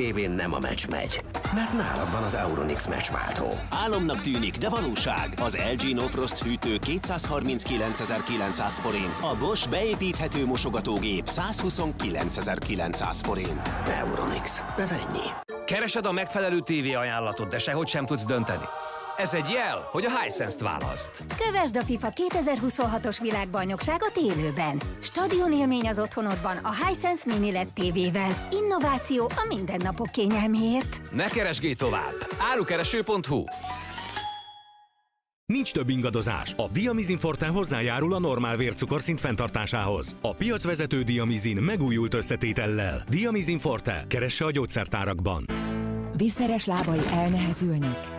Tévén nem a meccs megy, mert nálad van az Euronics meccsváltó. Álomnak tűnik, de valóság. Az LG No Frost hűtő 239.900 forint, a Bosch beépíthető mosogatógép 129.900 forint. Euronics, ez ennyi. Keresed a megfelelő tévé ajánlatot, de sehogy sem tudsz dönteni? Ez egy jel, hogy a Hisense-t választ. Kövesd a FIFA 2026-os világbajnokságot élőben. Stadion élmény az otthonodban a Hisense Mini LED TV-vel. Innováció a mindennapok kényelméért. Ne keresgélj tovább! Árukereső.hu. Nincs több ingadozás. A Diamizin Forte hozzájárul a normál vércukorszint fenntartásához. A piacvezető Diamizin megújult összetétellel. Diamizin Forte. Keresse a gyógyszertárakban. Vízszeres lábai elnehezülnek.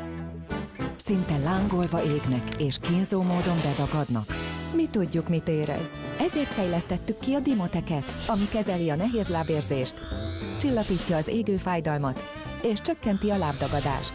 Szinte lángolva égnek, és kínzó módon bedagadnak. Mi tudjuk, mit érez. Ezért fejlesztettük ki a Dimoteket, ami kezeli a nehéz lábérzést, csillapítja az égő fájdalmat, és csökkenti a lábdagadást.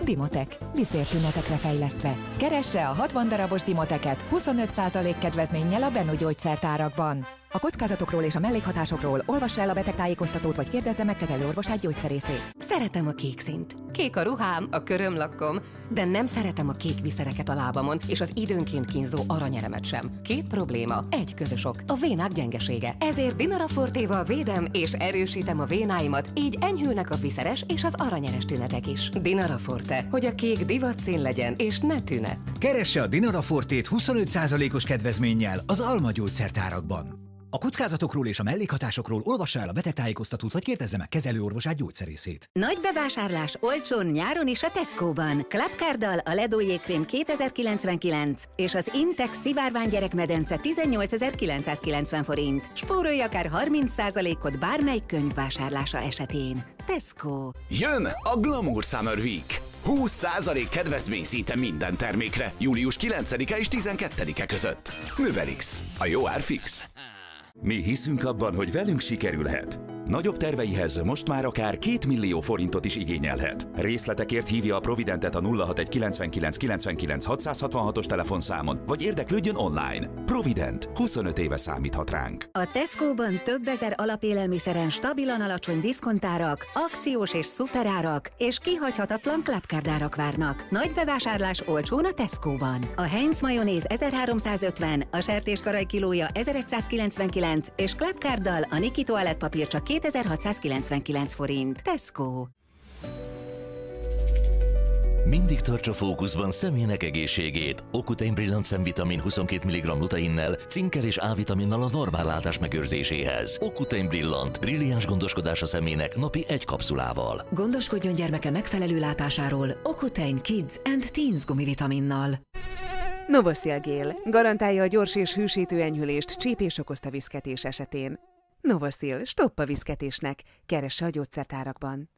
Dimotek. Viszértünetekre fejlesztve. Keresse a 60 darabos Dimoteket 25% kedvezménnyel a Benu gyógyszertárakban. A kockázatokról és a mellékhatásokról olvassa el a betegtájékoztatót, vagy kérdezze meg kezelőorvosát, gyógyszerészét. Szeretem a kék színt. Kék a ruhám, a körömlakkom, de nem szeretem a kék viszereket a lábamon, és az időnként kínzó aranyeremet sem. Két probléma, egy közös ok, a vénák gyengesége. Ezért Dinara Fortéval védem és erősítem a vénáimat, így enyhülnek a viszeres és az aranyeres tünetek is. Dinara Forte, hogy a kék divatszín legyen, és ne tünet. Keresse a Dinara Fortét 25%-os kedvezménnyel az Alma gyógyszertárakban. A kockázatokról és a mellékhatásokról olvassa el a betegtájékoztatót, vagy kérdezze meg kezelőorvosát, gyógyszerészét. Nagy bevásárlás olcsón nyáron is a Tesco-ban. Clubcarddal a Ledo jégkrém 2099 és az Intex szivárvány gyerekmedence 18.990 forint. Spórolj akár 30%-ot bármely könyv vásárlása esetén. Tesco. Jön a Glamour Summer Week! 20% kedvezmény szinte minden termékre, július 9-e és 12-e között. Möbelix. A jó ár fix. Mi hiszünk abban, hogy velünk sikerülhet. Nagyobb terveihez most már akár 2 millió forintot is igényelhet. Részletekért hívja a Providentet a 061 99 99 666-os telefonszámon, vagy érdeklődjön online. Provident. 25 éve számíthat ránk. A Tesco-ban több ezer alapélelmiszeren stabilan alacsony diszkontárak, akciós és szuperárak és kihagyhatatlan Clubcard-árak várnak. Nagy bevásárlás olcsón a Tesco-ban. A Heinz majonéz 1350, a sertéskaraj kilója 1199 és Clubcarddal a Niki toalettpapír csak 2699 forint. Tesco. Mindig tartsa fókuszban személynek egészségét. Ocutein Brillant szemvitamin 22 mg luteinnel, cinkkel és A-vitaminnal a normál látás megőrzéséhez. Ocutein Brillant. Brilliáns gondoskodás a személynek napi 1 kapszulával. Gondoskodjon gyermeke megfelelő látásáról Ocutein Kids and Teens gumivitaminnal. Novostil Gél garantálja a gyors és hűsítő enyhülést csípés okozta viszketés esetén. Novostil, stopp a viszketésnek, keresse a gyógyszertárakban.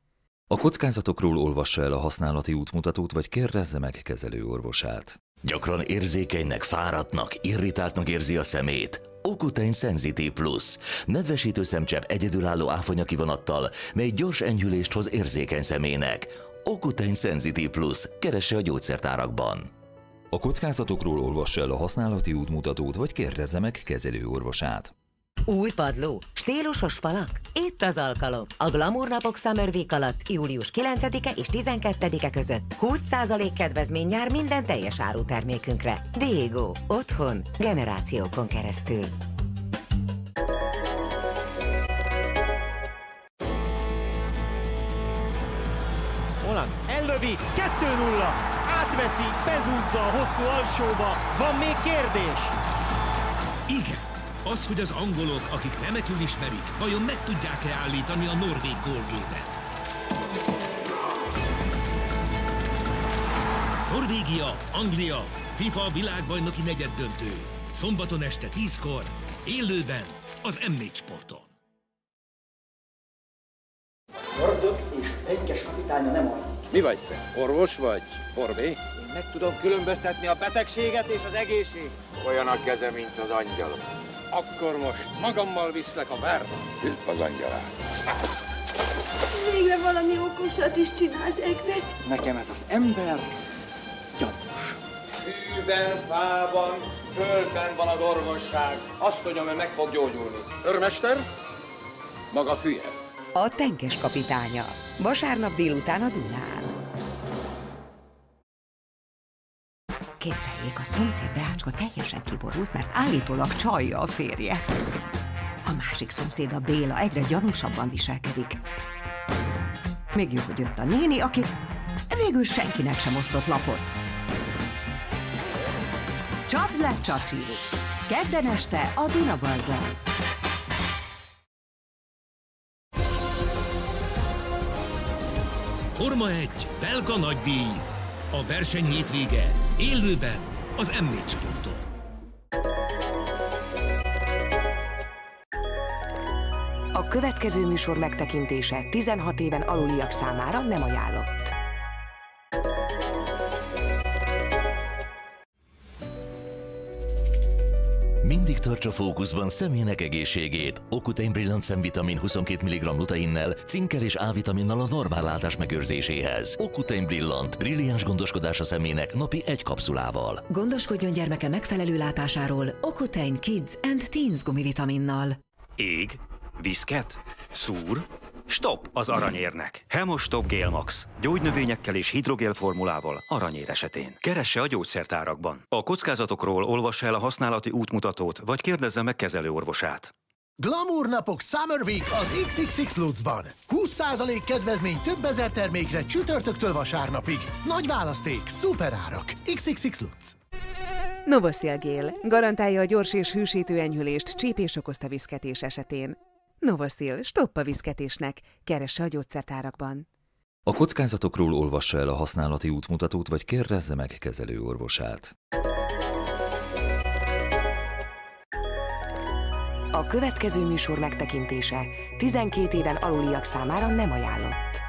A kockázatokról olvassa el a használati útmutatót, vagy kérdezze meg kezelőorvosát. Gyakran érzékenynek, fáradtnak, irritáltnak érzi a szemét. Ocutein Sensitive Plus. Nedvesítő szemcsepp egyedülálló áfonyakivonattal, mely gyors enyhülést hoz érzékeny személynek. Ocutein Sensitive Plus. Keresse a gyógyszertárakban. A kockázatokról olvassa el a használati útmutatót, vagy kérdezze meg kezelőorvosát. Új padló, stílusos falak? Itt az alkalom. A Glamour napok Summer Week alatt július 9-e és 12-e között 20% kedvezmény jár minden teljes árutermékünkre. Diego. Otthon. Generációkon keresztül. Holland ellövi, 2-0, átveszi, bezúzza a hosszú alsóba. Van még kérdés? Igen. Az, hogy az angolok, akik remekül ismerik, vajon meg tudják-e állítani a norvég gólgépet? Norvégia, Anglia, FIFA világbajnoki negyeddöntő. Szombaton este 10-kor, élőben, az M4 Sporton. Ördög és egyes kapitánya nem alszik. Mi vagy te? Orvos vagy? Borbé? Én meg tudom különböztetni a betegséget és az egészség. Olyan a keze, mint az angyalok. Akkor most magammal viszlek a várba. Ült az angyalát. Végre valami okosat is csinált Egbert. Nekem ez az ember gyanús. Fűben, fában, földben van az orvosság. Azt mondjam, hogy meg fog gyógyulni. Örmester? Maga hülye. a Tenkes kapitánya. Vasárnap délután a Dunán. Képzeljék, a szomszéd Beácska teljesen kiborult, mert állítólag csalja a férje. A másik szomszéd, a Béla, egyre gyanúsabban viselkedik. Még jó, hogy jött a néni, aki végül senkinek sem osztott lapot. Csapd le, csacsi! Kedden este a Dunabaldon. Forma 1, belga nagydíj. A verseny hétvége, élőben, az M4 Sporton. A következő műsor megtekintése 16 éven aluliak számára nem ajánlott. Mindig tartsa fókuszban személynek egészségét. Ocutein Brillant szemvitamin 22 mg luteinnel, cinkkel és A-vitaminnal a normál látás megőrzéséhez. Ocutein Brillant, brilliáns gondoskodás a szemének napi 1 kapszulával. Gondoskodjon gyermeke megfelelő látásáról Ocutein Kids and Teens gumivitaminnal. Ég, viszket, szúr, stop az aranyérnek. Hemostop Gale Max. Gyógynövényekkel és hidrogél formulával aranyér esetén. Keresse a gyógyszertárakban. A kockázatokról olvassa el a használati útmutatót, vagy kérdezze meg kezelőorvosát. Glamour napok Summer Week az XXX Lutzban. 20% kedvezmény több ezer termékre csütörtöktől vasárnapig. Nagy választék, szuper árak. XXX Lutz. Novostil Gél garantálja a gyors és hűsítő enyhülést csípés okozta viszketés esetén. Novostil, stopp a viszketésnek, keresse a gyógyszertárakban. A kockázatokról olvassa el a használati útmutatót, vagy kérdezze meg kezelőorvosát. A következő műsor megtekintése 12 éven aluliak számára nem ajánlott.